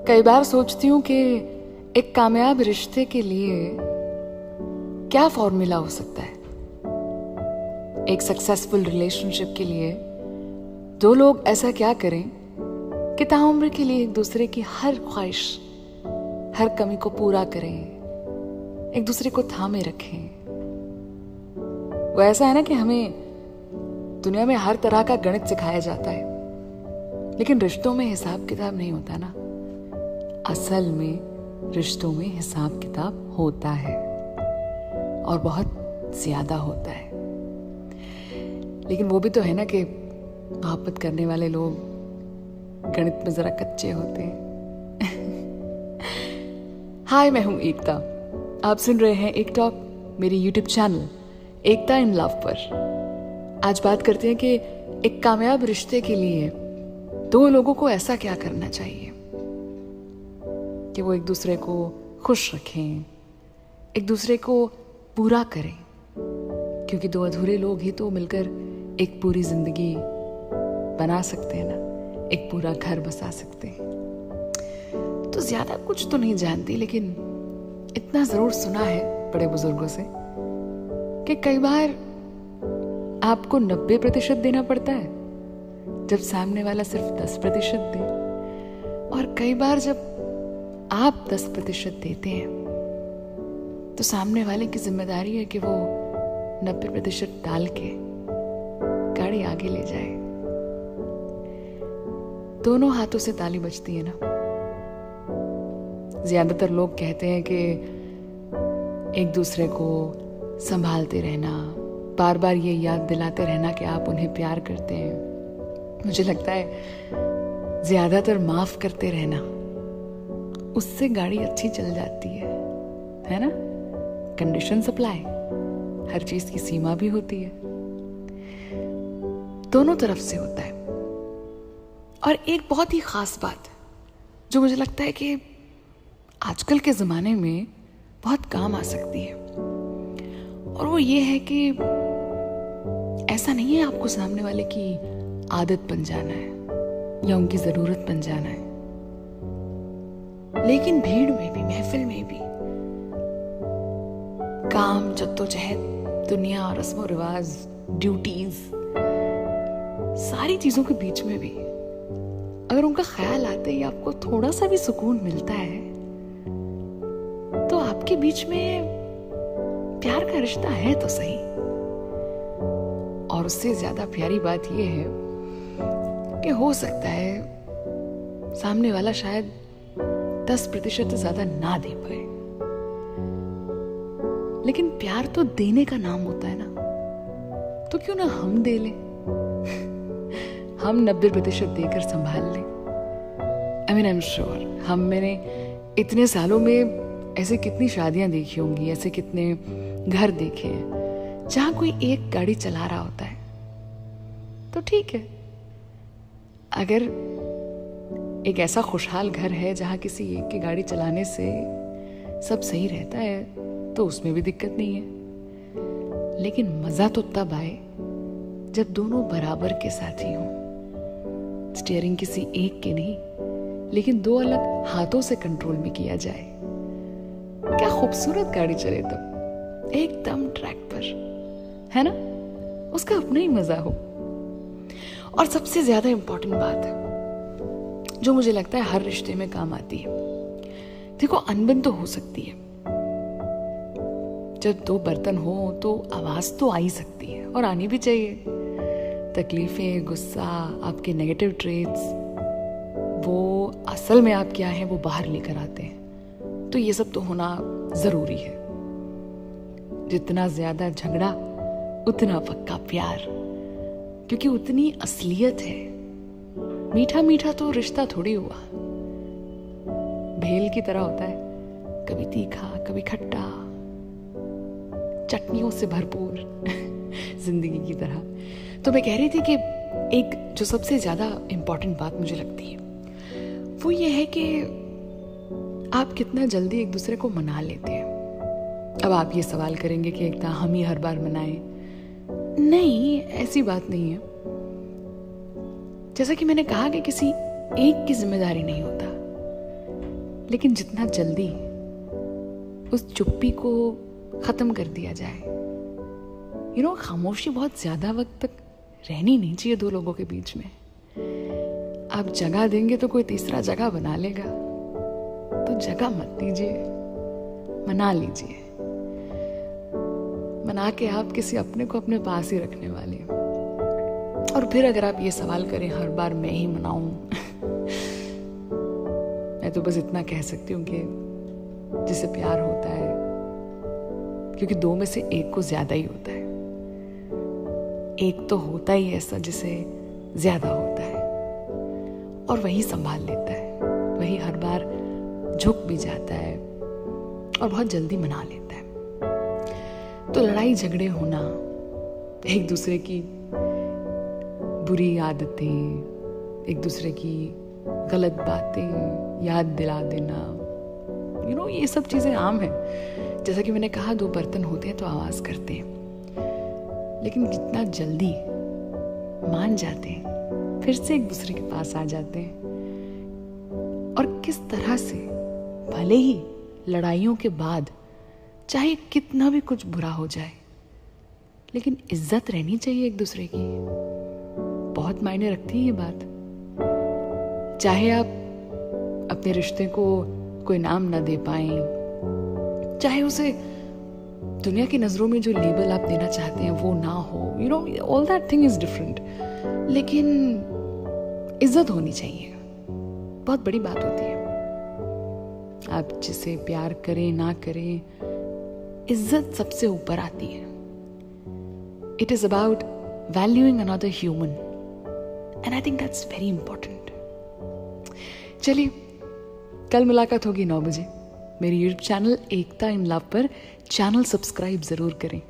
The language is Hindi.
कई बार सोचती हूँ कि एक कामयाब रिश्ते के लिए क्या फॉर्मूला हो सकता है। एक सक्सेसफुल रिलेशनशिप के लिए दो लोग ऐसा क्या करें कि ताउम्र के लिए एक दूसरे की हर ख्वाहिश, हर कमी को पूरा करें, एक दूसरे को थामे रखें। वो ऐसा है ना कि हमें दुनिया में हर तरह का गणित सिखाया जाता है, लेकिन रिश्तों में हिसाब किताब नहीं होता ना। असल में रिश्तों में हिसाब किताब होता है और बहुत ज्यादा होता है। लेकिन वो भी तो है ना कि मोहब्बत करने वाले लोग गणित में जरा कच्चे होते हैं। हाय, मैं हूं एकता। आप सुन रहे हैं एक टॉक, मेरी YouTube channel Ekta in love पर। आज बात करते हैं कि एक कामयाब रिश्ते के लिए दो लोगों को ऐसा क्या करना चाहिए कि वो एक दूसरे को खुश रखें, एक दूसरे को पूरा करें, क्योंकि दो अधूरे लोग ही तो मिलकर एक पूरी जिंदगी बना सकते हैं ना, एक पूरा घर बसा सकते हैं। तो ज्यादा कुछ तो नहीं जानती, लेकिन इतना जरूर सुना है बड़े बुजुर्गों से कि कई बार आपको 90% देना पड़ता है जब सामने वाला सिर्फ 10% दे, और कई बार जब आप 10% देते हैं तो सामने वाले की जिम्मेदारी है कि वो 90% डाल के गाड़ी आगे ले जाए। दोनों हाथों से ताली बजती है ना। ज्यादातर लोग कहते हैं कि एक दूसरे को संभालते रहना, बार बार ये याद दिलाते रहना कि आप उन्हें प्यार करते हैं। मुझे लगता है ज्यादातर माफ करते रहना, उससे गाड़ी अच्छी चल जाती है ना। कंडीशन सप्लाई, हर चीज की सीमा भी होती है, दोनों तरफ से होता है। और एक बहुत ही खास बात जो मुझे लगता है कि आजकल के जमाने में बहुत काम आ सकती है, और वो ये है कि ऐसा नहीं है आपको सामने वाले की आदत बन जाना है या उनकी जरूरत बन जाना है, लेकिन भीड़ में भी, महफिल में भी, काम, जद्दोजहद, दुनिया, रस्मों रिवाज, ड्यूटीज, सारी चीजों के बीच में भी अगर उनका ख्याल आते ही आपको थोड़ा सा भी सुकून मिलता है तो आपके बीच में प्यार का रिश्ता है तो सही। और उससे ज्यादा प्यारी बात यह है कि हो सकता है सामने वाला शायद 10% से ज्यादा ना दे पाए, लेकिन प्यार तो देने का नाम होता है ना, तो क्यों ना हम दे लें। हम 90% देकर संभाल लें। आई एम श्योर मैंने इतने सालों में ऐसे कितनी शादियां देखी होंगी, ऐसे कितने घर देखे हैं जहां कोई एक गाड़ी चला रहा होता है तो ठीक है। अगर एक ऐसा खुशहाल घर है जहां किसी एक की गाड़ी चलाने से सब सही रहता है तो उसमें भी दिक्कत नहीं है, लेकिन मजा तो तब आए जब दोनों बराबर के साथी हों। स्टीयरिंग किसी एक के नहीं, लेकिन दो अलग हाथों से कंट्रोल में किया जाए। क्या खूबसूरत गाड़ी चले तब, एकदम ट्रैक पर, है ना, उसका अपना ही मजा हो। और सबसे ज्यादा इंपॉर्टेंट बात है जो मुझे लगता है हर रिश्ते में काम आती है, देखो अनबन तो हो सकती है, जब दो बर्तन हो तो आवाज तो आ ही सकती है और आनी भी चाहिए। तकलीफें, गुस्सा, आपके नेगेटिव ट्रेट्स, वो असल में आप क्या हैं वो बाहर लेकर आते हैं, तो ये सब तो होना जरूरी है। जितना ज्यादा झगड़ा उतना पक्का प्यार, क्योंकि उतनी असलियत है। मीठा मीठा तो रिश्ता थोड़ी हुआ, भेल की तरह होता है, कभी तीखा कभी खट्टा, चटनियों से भरपूर जिंदगी की तरह। तो मैं कह रही थी कि एक जो सबसे ज्यादा इंपॉर्टेंट बात मुझे लगती है वो ये है कि आप कितना जल्दी एक दूसरे को मना लेते हैं। अब आप ये सवाल करेंगे कि एकता हम ही हर बार मनाएं, नहीं, ऐसी बात नहीं है। जैसा कि मैंने कहा कि किसी एक की जिम्मेदारी नहीं होता, लेकिन जितना जल्दी उस चुप्पी को खत्म कर दिया जाए, खामोशी बहुत ज्यादा वक्त तक रहनी नहीं चाहिए दो लोगों के बीच में। आप जगह देंगे तो कोई तीसरा जगह बना लेगा, तो जगह मत दीजिए, मना लीजिए। मना के आप किसी अपने को अपने पास ही रखने वाले। और फिर अगर आप ये सवाल करें हर बार मैं ही मनाऊं मैं तो बस इतना कह सकती हूँ कि जिसे प्यार होता है, क्योंकि दो में से एक को ज्यादा ही होता है, एक तो होता ही ऐसा जिसे ज्यादा होता है और वही संभाल लेता है, वही हर बार झुक भी जाता है और बहुत जल्दी मना लेता है। तो लड़ाई झगड़े होना, एक दूसरे की बुरी आदतें, एक दूसरे की गलत बातें याद दिला देना, ये सब चीजें आम है। जैसा कि मैंने कहा, दो बर्तन होते हैं तो आवाज करते हैं, लेकिन जितना जल्दी मान जाते हैं, फिर से एक दूसरे के पास आ जाते हैं, और किस तरह से भले ही लड़ाइयों के बाद चाहे कितना भी कुछ बुरा हो जाए, लेकिन इज्जत रहनी चाहिए एक दूसरे की। बहुत मायने रखती है ये बात। चाहे आप अपने रिश्ते को कोई नाम ना दे पाएं, चाहे उसे दुनिया की नजरों में जो लेबल आप देना चाहते हैं वो ना हो, all that thing is different, लेकिन इज्जत होनी चाहिए। बहुत बड़ी बात होती है। आप जिसे प्यार करें ना करें, इज्जत सबसे ऊपर आती है। It is about valuing another human, and I think that's very important. चलिए, कल मुलाकात होगी 9 बजे मेरी YouTube channel Ekta in love पर। चैनल सब्सक्राइब जरूर करें।